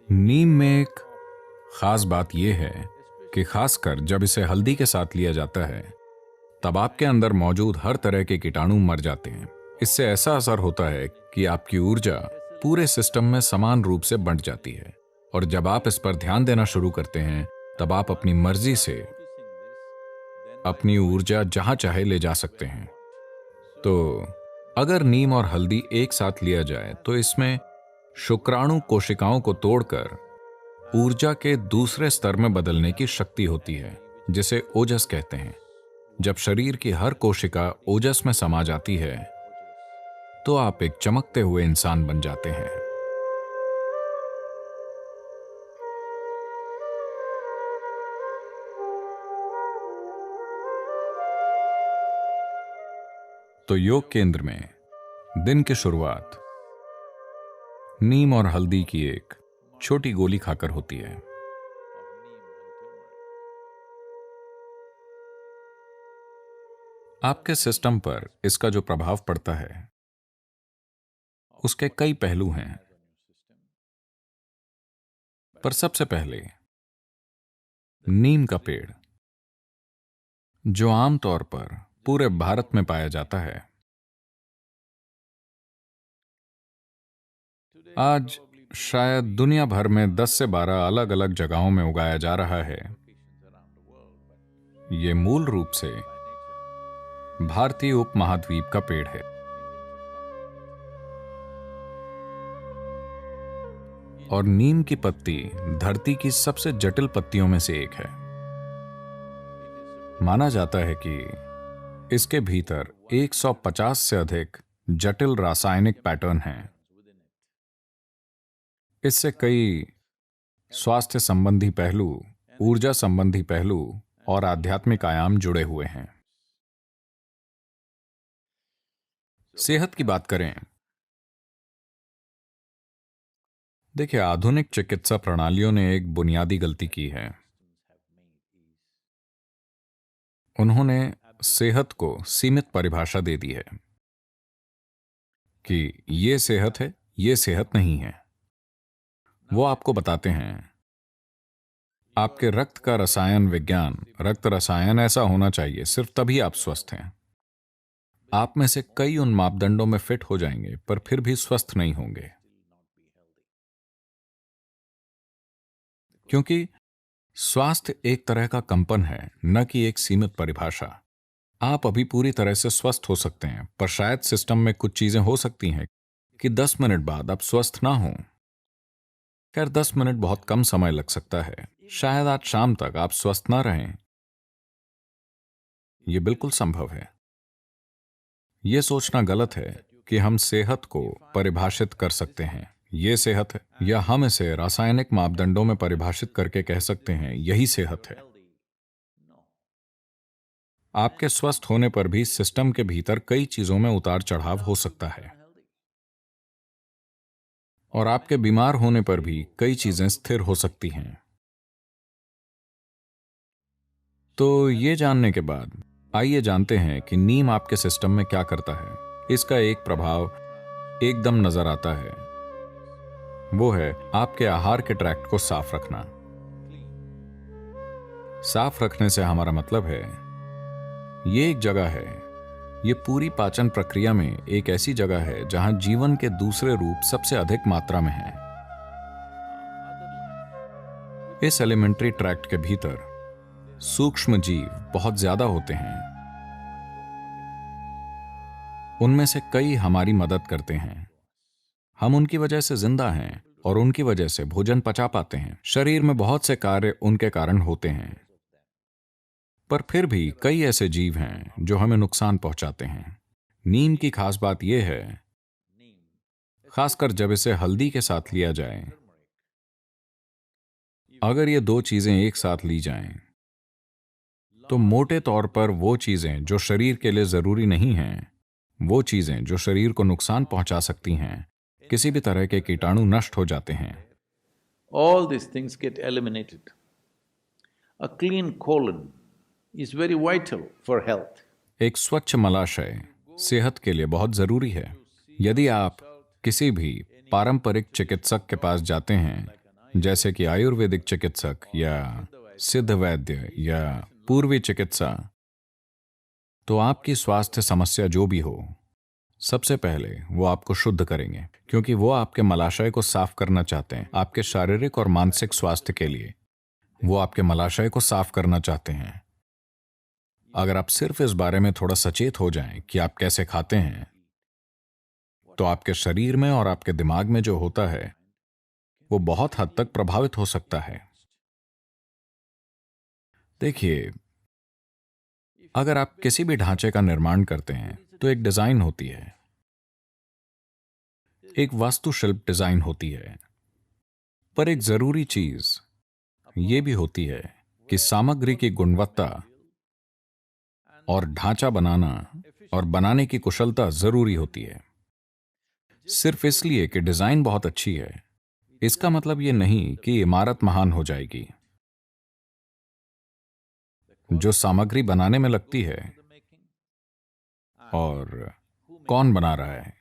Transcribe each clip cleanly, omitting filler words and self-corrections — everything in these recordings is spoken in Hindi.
नीम में एक खास बात यह है कि खासकर जब इसे हल्दी के साथ लिया जाता है तब आपके अंदर मौजूद हर तरह के कीटाणु मर जाते हैं। इससे ऐसा असर होता है कि आपकी ऊर्जा पूरे सिस्टम में समान रूप से बंट जाती है और जब आप इस पर ध्यान देना शुरू करते हैं तब आप अपनी मर्जी से अपनी ऊर्जा जहां चाहे ले जा सकते हैं। तो अगर नीम और हल्दी एक साथ लिया जाए तो इसमें शुक्राणु कोशिकाओं को तोड़कर ऊर्जा के दूसरे स्तर में बदलने की शक्ति होती है, जिसे ओजस कहते हैं। जब शरीर की हर कोशिका ओजस में समा जाती है तो आप एक चमकते हुए इंसान बन जाते हैं। तो योग केंद्र में दिन की शुरुआत नीम और हल्दी की एक छोटी गोली खाकर होती है। आपके सिस्टम पर इसका जो प्रभाव पड़ता है उसके कई पहलू हैं, पर सबसे पहले नीम का पेड़ जो आमतौर पर पूरे भारत में पाया जाता है, आज शायद दुनिया भर में 10 से 12 अलग अलग जगहों में उगाया जा रहा है। यह मूल रूप से भारतीय उपमहाद्वीप का पेड़ है और नीम की पत्ती धरती की सबसे जटिल पत्तियों में से एक है। माना जाता है कि इसके भीतर 150 से अधिक जटिल रासायनिक पैटर्न हैं। इससे कई स्वास्थ्य संबंधी पहलू, ऊर्जा संबंधी पहलू और आध्यात्मिक आयाम जुड़े हुए हैं। सेहत की बात करें, देखिए, आधुनिक चिकित्सा प्रणालियों ने एक बुनियादी गलती की है। उन्होंने सेहत को सीमित परिभाषा दे दी है कि ये सेहत है, ये सेहत नहीं है। वो आपको बताते हैं आपके रक्त का रसायन विज्ञान, रक्त रसायन ऐसा होना चाहिए, सिर्फ तभी आप स्वस्थ हैं। आप में से कई उन मापदंडों में फिट हो जाएंगे पर फिर भी स्वस्थ नहीं होंगे, क्योंकि स्वास्थ्य एक तरह का कंपन है, न कि एक सीमित परिभाषा। आप अभी पूरी तरह से स्वस्थ हो सकते हैं, पर शायद सिस्टम में कुछ चीजें हो सकती हैं कि 10 मिनट बाद आप स्वस्थ ना हों। खैर, 10 मिनट बहुत कम समय लग सकता है। शायद आज शाम तक आप स्वस्थ ना रहें। यह बिल्कुल संभव है। यह सोचना गलत है कि हम सेहत को परिभाषित कर सकते हैं, यह सेहत है, या हम इसे रासायनिक मापदंडों में परिभाषित करके कह सकते हैं यही सेहत है। आपके स्वस्थ होने पर भी सिस्टम के भीतर कई चीजों में उतार चढ़ाव हो सकता है और आपके बीमार होने पर भी कई चीजें स्थिर हो सकती हैं। तो ये जानने के बाद आइए जानते हैं कि नीम आपके सिस्टम में क्या करता है। इसका एक प्रभाव एकदम नजर आता है, वो है आपके आहार के ट्रैक्ट को साफ रखना। साफ रखने से हमारा मतलब है ये एक जगह है, ये पूरी पाचन प्रक्रिया में एक ऐसी जगह है जहां जीवन के दूसरे रूप सबसे अधिक मात्रा में हैं। इस एलिमेंट्री ट्रैक्ट के भीतर सूक्ष्म जीव बहुत ज्यादा होते हैं। उनमें से कई हमारी मदद करते हैं। हम उनकी वजह से जिंदा हैं और उनकी वजह से भोजन पचा पाते हैं। शरीर में बहुत से कार्य उनके कारण होते हैं, पर फिर भी कई ऐसे जीव हैं जो हमें नुकसान पहुंचाते हैं। नीम की खास बात यह है, खासकर जब इसे हल्दी के साथ लिया जाए, अगर ये दो चीजें एक साथ ली जाएं, तो मोटे तौर पर वो चीजें जो शरीर के लिए जरूरी नहीं हैं, वो चीजें जो शरीर को नुकसान पहुंचा सकती हैं, किसी भी तरह के कीटाणु नष्ट हो जाते हैं। All these things get eliminated. A clean colon is very vital for health. एक स्वच्छ मलाशय सेहत के लिए बहुत जरूरी है। यदि आप किसी भी पारंपरिक चिकित्सक के पास जाते हैं जैसे कि आयुर्वेदिक चिकित्सक या सिद्ध वैद्य या पूर्वी चिकित्सा, तो आपकी स्वास्थ्य समस्या जो भी हो, सबसे पहले वो आपको शुद्ध करेंगे, क्योंकि वो आपके मलाशय को साफ करना चाहते हैं। आपके शारीरिक और मानसिक स्वास्थ्य के लिए वो आपके मलाशय को साफ करना चाहते हैं। अगर आप सिर्फ इस बारे में थोड़ा सचेत हो जाएं कि आप कैसे खाते हैं, तो आपके शरीर में और आपके दिमाग में जो होता है वो बहुत हद तक प्रभावित हो सकता है। देखिए, अगर आप किसी भी ढांचे का निर्माण करते हैं तो एक डिजाइन होती है, एक वास्तुशिल्प डिजाइन होती है, पर एक जरूरी चीज ये भी होती है कि सामग्री की गुणवत्ता और ढांचा बनाना और बनाने की कुशलता जरूरी होती है। सिर्फ इसलिए कि डिजाइन बहुत अच्छी है, इसका मतलब ये नहीं कि इमारत महान हो जाएगी। जो सामग्री बनाने में लगती है और कौन बना रहा है,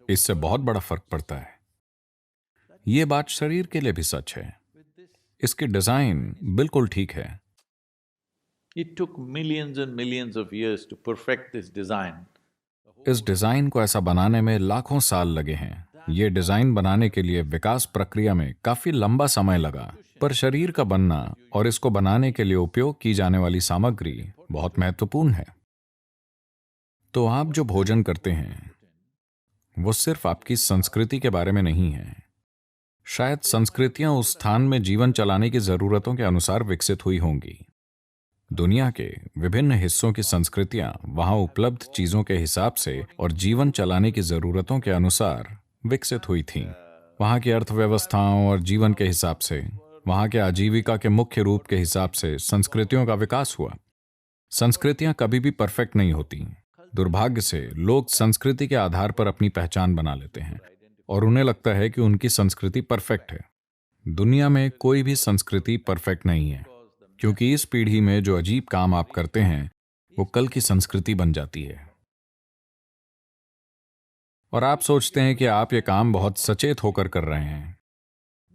इससे बहुत बड़ा फर्क पड़ता है। ये बात शरीर के लिए भी सच है। इसकी डिजाइन बिल्कुल ठीक है। It took millions and millions of years to perfect this design. इस डिजाइन को ऐसा बनाने में लाखों साल लगे हैं। ये डिजाइन बनाने के लिए विकास प्रक्रिया में काफी लंबा समय लगा, पर शरीर का बनना और इसको बनाने के लिए उपयोग की जाने वाली सामग्री बहुत महत्वपूर्ण है। तो आप जो भोजन करते हैं वो सिर्फ आपकी संस्कृति के बारे में नहीं है। शायद संस्कृतियां उस स्थान में जीवन चलाने की जरूरतों के अनुसार विकसित हुई होंगी। दुनिया के विभिन्न हिस्सों की संस्कृतियां वहां उपलब्ध चीजों के हिसाब से और जीवन चलाने की जरूरतों के अनुसार विकसित हुई थीं। वहां की अर्थव्यवस्थाओं और जीवन के हिसाब से, वहां के आजीविका के मुख्य रूप के हिसाब से संस्कृतियों का विकास हुआ। संस्कृतियां कभी भी परफेक्ट नहीं होती। दुर्भाग्य से लोग संस्कृति के आधार पर अपनी पहचान बना लेते हैं और उन्हें लगता है कि उनकी संस्कृति परफेक्ट है। दुनिया में कोई भी संस्कृति परफेक्ट नहीं है, क्योंकि इस पीढ़ी में जो अजीब काम आप करते हैं वो कल की संस्कृति बन जाती है। और आप सोचते हैं कि आप ये काम बहुत सचेत होकर कर रहे हैं।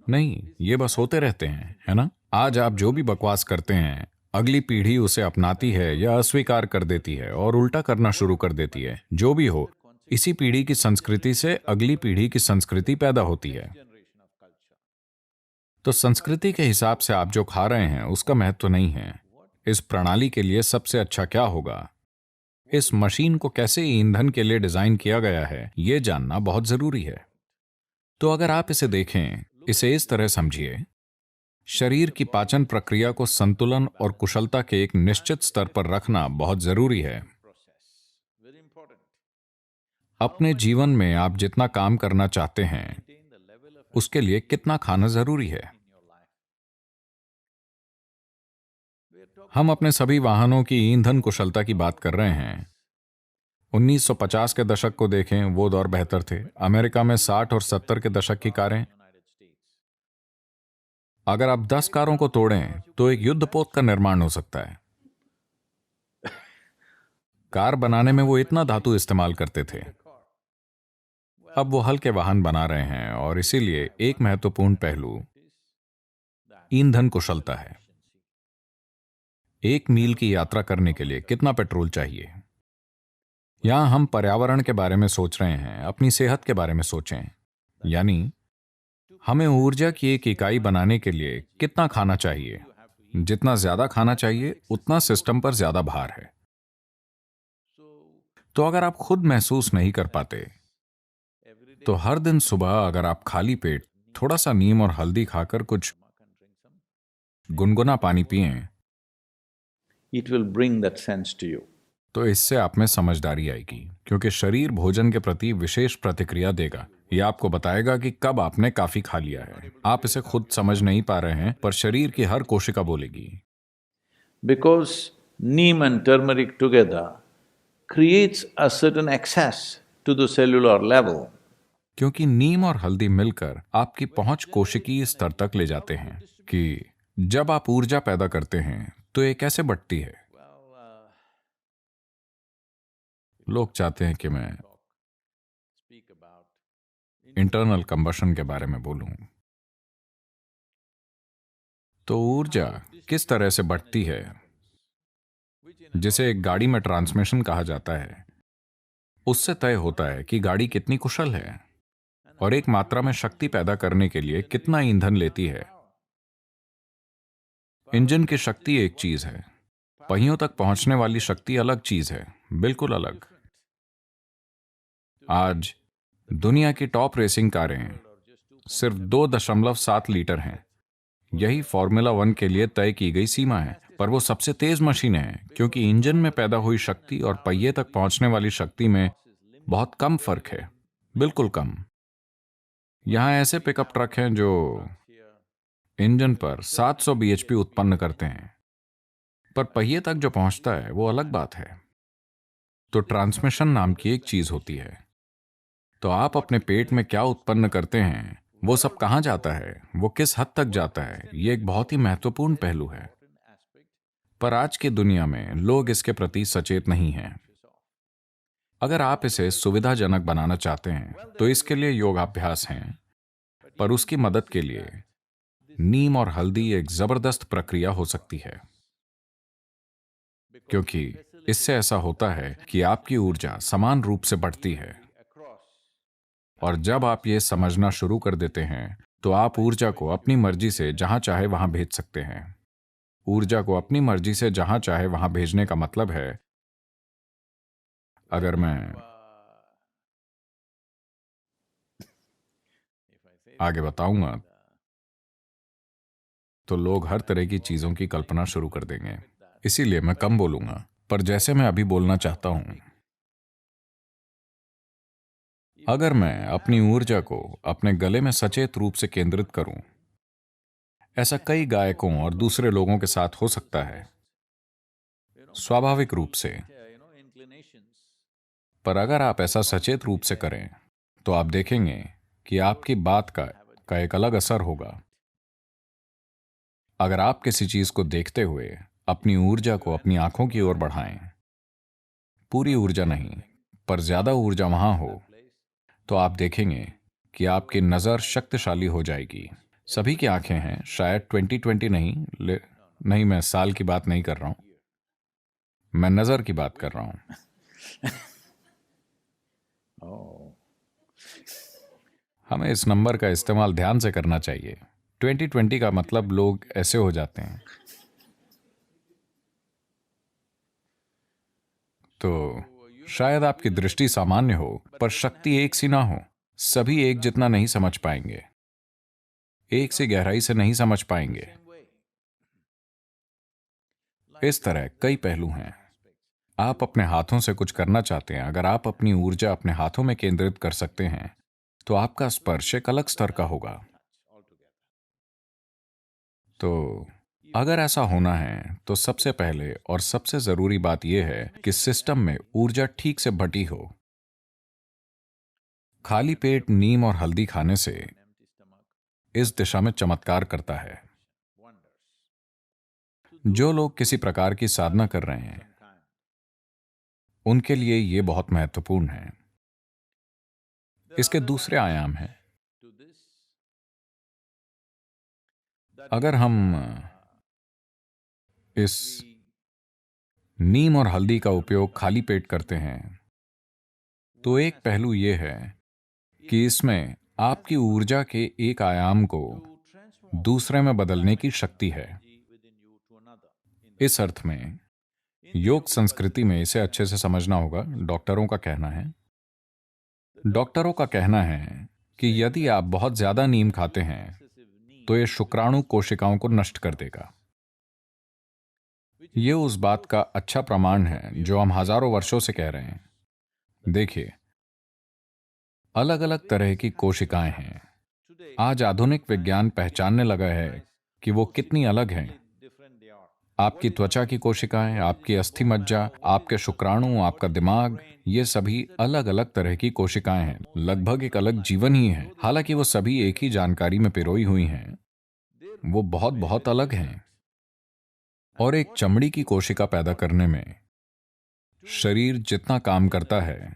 नहीं, ये बस होते रहते हैं, है ना? आज आप जो भी बकवास करते हैं, अगली पीढ़ी उसे अपनाती है या अस्वीकार कर देती है और उल्टा करना शुरू कर देती है। जो भी हो, इसी पीढ़ी की संस्कृति से अगली पीढ़ी की संस्कृति पैदा होती है। तो संस्कृति के हिसाब से आप जो खा रहे हैं उसका महत्व नहीं है। इस प्रणाली के लिए सबसे अच्छा क्या होगा, इस मशीन को कैसे ईंधन के लिए डिजाइन किया गया है, यह जानना बहुत जरूरी है। तो अगर आप इसे देखें, इसे इस तरह समझिए, शरीर की पाचन प्रक्रिया को संतुलन और कुशलता के एक निश्चित स्तर पर रखना बहुत जरूरी है। अपने जीवन में आप जितना काम करना चाहते हैं उसके लिए कितना खाना जरूरी है। हम अपने सभी वाहनों की ईंधन कुशलता की बात कर रहे हैं। 1950 के दशक को देखें, वो दौर बेहतर थे। अमेरिका में 60 और 70 के दशक की कारें, अगर आप 10 कारों को तोड़ें तो एक युद्धपोत का निर्माण हो सकता है। कार बनाने में वो इतना धातु इस्तेमाल करते थे। अब वो हल्के वाहन बना रहे हैं और इसीलिए एक महत्वपूर्ण पहलू ईंधन कुशलता है। 1 मील की यात्रा करने के लिए कितना पेट्रोल चाहिए? यहां हम पर्यावरण के बारे में सोच रहे हैं, अपनी सेहत के बारे में सोचें। यानी हमें ऊर्जा की एक इकाई बनाने के लिए कितना खाना चाहिए? जितना ज्यादा खाना चाहिए उतना सिस्टम पर ज्यादा भार है। तो अगर आप खुद महसूस नहीं कर पाते तो हर दिन सुबह अगर आप खाली पेट थोड़ा सा नीम और हल्दी खाकर कुछ गुनगुना पानी पिएं, It will bring that sense to you. तो इससे आप में समझदारी आएगी, क्योंकि शरीर भोजन के प्रति विशेष प्रतिक्रिया देगा। यह आपको बताएगा कि कब आपने काफी खा लिया है। आप इसे खुद समझ नहीं पा रहे हैं, पर शरीर की हर कोशिका बोलेगी। Because neem and turmeric together creates a certain access to the cellular level. क्योंकि नीम और हल्दी मिलकर आपकी पहुंच कोशिकीय स्तर तक ले जाते हैं कि जब आप ऊर्जा पैदा करते हैं तो ये कैसे बढ़ती है। लोग चाहते हैं कि मैं इंटरनल कंबशन के बारे में बोलूं। तो ऊर्जा किस तरह से बढ़ती है, जिसे एक गाड़ी में ट्रांसमिशन कहा जाता है, उससे तय होता है कि गाड़ी कितनी कुशल है और एक मात्रा में शक्ति पैदा करने के लिए कितना ईंधन लेती है। इंजन की शक्ति एक चीज है, पहियों तक पहुंचने वाली शक्ति अलग चीज है, बिल्कुल अलग। आज दुनिया की टॉप रेसिंग कारें सिर्फ 2.7 लीटर हैं। यही फॉर्मूला 1 के लिए तय की गई सीमा है, पर वो सबसे तेज मशीनें हैं क्योंकि इंजन में पैदा हुई शक्ति और पहिए तक पहुंचने वाली शक्ति में बहुत कम फर्क है, बिल्कुल कम। यहां ऐसे पिकअप ट्रक हैं जो इंजन पर 700 bhp उत्पन्न करते हैं, पर पहिए तक जो पहुंचता है वो अलग बात है। तो ट्रांसमिशन नाम की एक चीज होती है। तो आप अपने पेट में क्या उत्पन्न करते हैं, वो सब कहां जाता है, वो किस हद तक जाता है, ये एक बहुत ही महत्वपूर्ण पहलू है। पर आज की दुनिया में लोग इसके प्रति सचेत नहीं हैं। अगर आप इसे सुविधाजनक बनाना चाहते हैं तो इसके लिए योगाभ्यास हैं, पर उसकी मदद के लिए नीम और हल्दी एक जबरदस्त प्रक्रिया हो सकती है, क्योंकि इससे ऐसा होता है कि आपकी ऊर्जा समान रूप से बढ़ती है। और जब आप ये समझना शुरू कर देते हैं तो आप ऊर्जा को अपनी मर्जी से जहां चाहे वहां भेज सकते हैं। ऊर्जा को अपनी मर्जी से जहां चाहे वहां भेजने का मतलब है, अगर मैं आगे बताऊंगा तो लोग हर तरह की चीजों की कल्पना शुरू कर देंगे, इसीलिए मैं कम बोलूंगा। पर जैसे मैं अभी बोलना चाहता हूं, अगर मैं अपनी ऊर्जा को अपने गले में सचेत रूप से केंद्रित करूं, ऐसा कई गायकों और दूसरे लोगों के साथ हो सकता है, स्वाभाविक रूप से। पर अगर आप ऐसा सचेत रूप से करें तो आप देखेंगे कि आपकी बात का एक अलग असर होगा। अगर आप किसी चीज को देखते हुए अपनी ऊर्जा को अपनी आंखों की ओर बढ़ाएं, पूरी ऊर्जा नहीं पर ज्यादा ऊर्जा वहां हो, तो आप देखेंगे कि आपकी नजर शक्तिशाली हो जाएगी। सभी की आंखें हैं, शायद 2020 नहीं, नहीं, मैं साल की बात नहीं कर रहा हूं, मैं नजर की बात कर रहा हूं। हमें इस नंबर का इस्तेमाल ध्यान से करना चाहिए। 2020 का मतलब लोग ऐसे हो जाते हैं। तो शायद आपकी दृष्टि सामान्य हो पर शक्ति एक सी ना हो। सभी एक जितना नहीं समझ पाएंगे, एक सी गहराई से नहीं समझ पाएंगे। इस तरह कई पहलू हैं। आप अपने हाथों से कुछ करना चाहते हैं, अगर आप अपनी ऊर्जा अपने हाथों में केंद्रित कर सकते हैं तो आपका स्पर्श एक अलग स्तर का होगा। तो अगर ऐसा होना है तो सबसे पहले और सबसे जरूरी बात यह है कि सिस्टम में ऊर्जा ठीक से बटी हो। खाली पेट नीम और हल्दी खाने से इस दिशा में चमत्कार करता है। जो लोग किसी प्रकार की साधना कर रहे हैं उनके लिए यह बहुत महत्वपूर्ण है। इसके दूसरे आयाम हैं। अगर हम इस नीम और हल्दी का उपयोग खाली पेट करते हैं तो एक पहलू यह है कि इसमें आपकी ऊर्जा के एक आयाम को दूसरे में बदलने की शक्ति है। इस अर्थ में योग संस्कृति में इसे अच्छे से समझना होगा। डॉक्टरों का कहना है, कि यदि आप बहुत ज्यादा नीम खाते हैं तो यह शुक्राणु कोशिकाओं को नष्ट कर देगा। यह उस बात का अच्छा प्रमाण है जो हम हजारों वर्षों से कह रहे हैं। देखिए, अलग अलग तरह की कोशिकाएं हैं। आज आधुनिक विज्ञान पहचानने लगा है कि वो कितनी अलग हैं। आपकी त्वचा की कोशिकाएं, आपकी अस्थि मज्जा, आपके शुक्राणु, आपका दिमाग, ये सभी अलग अलग तरह की कोशिकाएं हैं। लगभग एक अलग जीवन ही है। हालांकि वो सभी एक ही जानकारी में पिरोई हुई हैं, वो बहुत बहुत अलग हैं। और एक चमड़ी की कोशिका पैदा करने में शरीर जितना काम करता है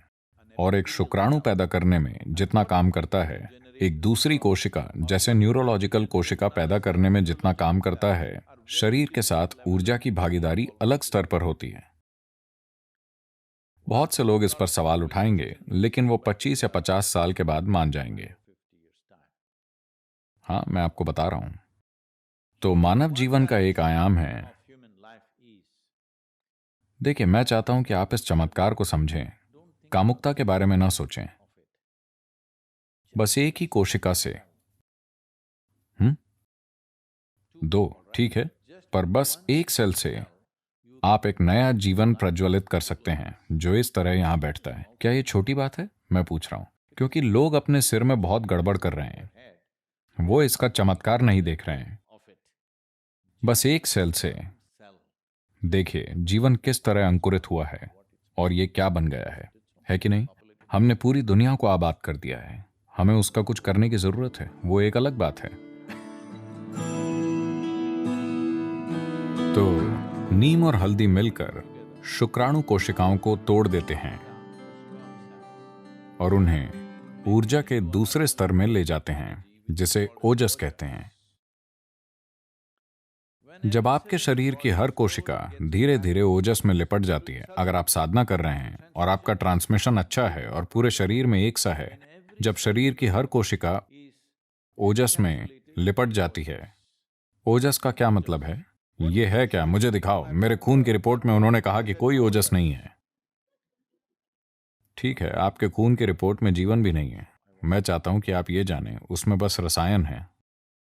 और एक शुक्राणु पैदा करने में जितना काम करता है, एक दूसरी कोशिका जैसे न्यूरोलॉजिकल कोशिका पैदा करने में जितना काम करता है, शरीर के साथ ऊर्जा की भागीदारी अलग स्तर पर होती है। बहुत से लोग इस पर सवाल उठाएंगे, लेकिन वो 25 या 50 साल के बाद मान जाएंगे। हाँ, मैं आपको बता रहा हूं। तो मानव जीवन का एक आयाम है। देखिए, मैं चाहता हूं कि आप इस चमत्कार को समझें। कामुकता के बारे में ना सोचें। बस एक ही कोशिका से दो, ठीक है, पर बस एक सेल से आप एक नया जीवन प्रज्वलित कर सकते हैं जो इस तरह यहां बैठता है। क्या ये छोटी बात है? मैं पूछ रहा हूं, क्योंकि लोग अपने सिर में बहुत गड़बड़ कर रहे हैं। वो इसका चमत्कार नहीं देख रहे हैं। बस एक सेल से देखिए जीवन किस तरह अंकुरित हुआ है और ये क्या बन गया है कि नहीं? हमने पूरी दुनिया को आबाद कर दिया है। हमें उसका कुछ करने की जरूरत है, वो एक अलग बात है। तो नीम और हल्दी मिलकर शुक्राणु कोशिकाओं को तोड़ देते हैं और उन्हें ऊर्जा के दूसरे स्तर में ले जाते हैं, जिसे ओजस कहते हैं। जब आपके शरीर की हर कोशिका धीरे धीरे ओजस में लिपट जाती है, अगर आप साधना कर रहे हैं और आपका ट्रांसमिशन अच्छा है और पूरे शरीर में एक सा है, जब शरीर की हर कोशिका ओजस में लिपट जाती है। ओजस का क्या मतलब है? ये है क्या? मुझे दिखाओ। मेरे खून की रिपोर्ट में उन्होंने कहा कि कोई ओजस नहीं है। ठीक है, आपके खून की रिपोर्ट में जीवन भी नहीं है। मैं चाहता हूं कि आप ये जानें, उसमें बस रसायन है।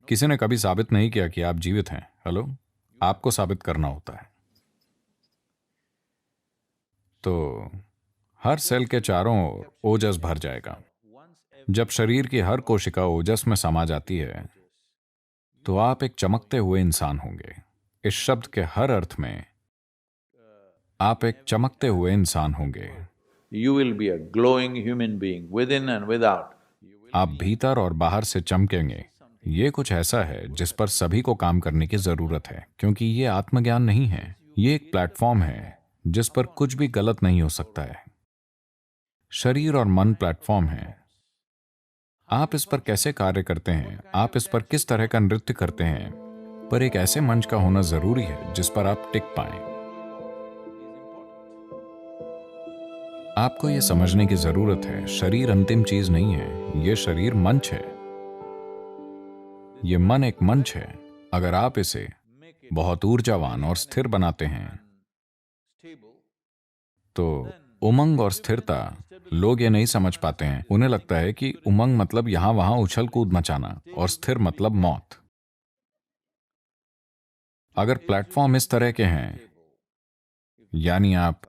किसी ने कभी साबित नहीं किया कि आप जीवित हैं। हेलो, आपको साबित करना होता है। तो हर सेल के चारों ओर ओजस भर जाएगा। जब शरीर की हर कोशिका ओजस में समा जाती है, तो आप एक चमकते हुए इंसान होंगे। इस शब्द के हर अर्थ में आप एक चमकते हुए इंसान होंगे। You will be a glowing human being within and without. आप भीतर और बाहर से चमकेंगे। ये कुछ ऐसा है जिस पर सभी को काम करने की जरूरत है, क्योंकि ये आत्मज्ञान नहीं है। ये एक प्लेटफॉर्म है जिस पर कुछ भी गलत नहीं हो सकता है। शरीर और मन प्लेटफॉर्म है। आप इस पर कैसे कार्य करते हैं, आप इस पर किस तरह का नृत्य करते हैं, पर एक ऐसे मंच का होना जरूरी है जिस पर आप टिक पाएं। आपको यह समझने की जरूरत है, शरीर अंतिम चीज नहीं है, यह शरीर मंच है। यह मन एक मंच है। अगर आप इसे बहुत ऊर्जावान और स्थिर बनाते हैं, तो उमंग और स्थिरता, लोग ये नहीं समझ पाते हैं। उन्हें लगता है कि उमंग मतलब यहां वहां उछल कूद मचाना और स्थिर मतलब मौत। अगर प्लेटफॉर्म इस तरह के हैं, यानी आप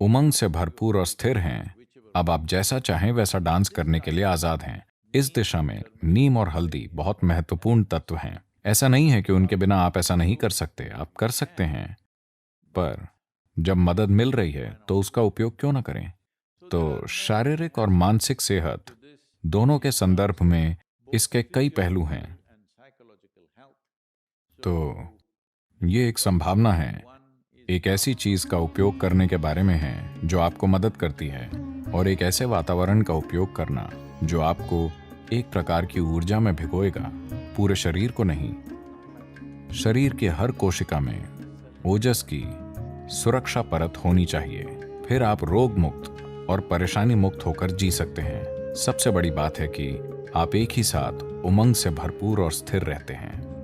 उमंग से भरपूर और स्थिर हैं, अब आप जैसा चाहें वैसा डांस करने के लिए आजाद हैं। इस दिशा में नीम और हल्दी बहुत महत्वपूर्ण तत्व हैं। ऐसा नहीं है कि उनके बिना आप ऐसा नहीं कर सकते, आप कर सकते हैं, पर जब मदद मिल रही है तो उसका उपयोग क्यों ना करें? तो शारीरिक और मानसिक सेहत दोनों के संदर्भ में इसके कई पहलू हैं। तो ये एक संभावना है, एक ऐसी चीज का उपयोग करने के बारे में है जो आपको मदद करती है, और एक ऐसे वातावरण का उपयोग करना जो आपको एक प्रकार की ऊर्जा में भिगोएगा, पूरे शरीर को नहीं। शरीर की हर कोशिका में ओजस की सुरक्षा परत होनी चाहिए, फिर आप रोग मुक्त और परेशानी मुक्त होकर जी सकते हैं। सबसे बड़ी बात है कि आप एक ही साथ उमंग से भरपूर और स्थिर रहते हैं।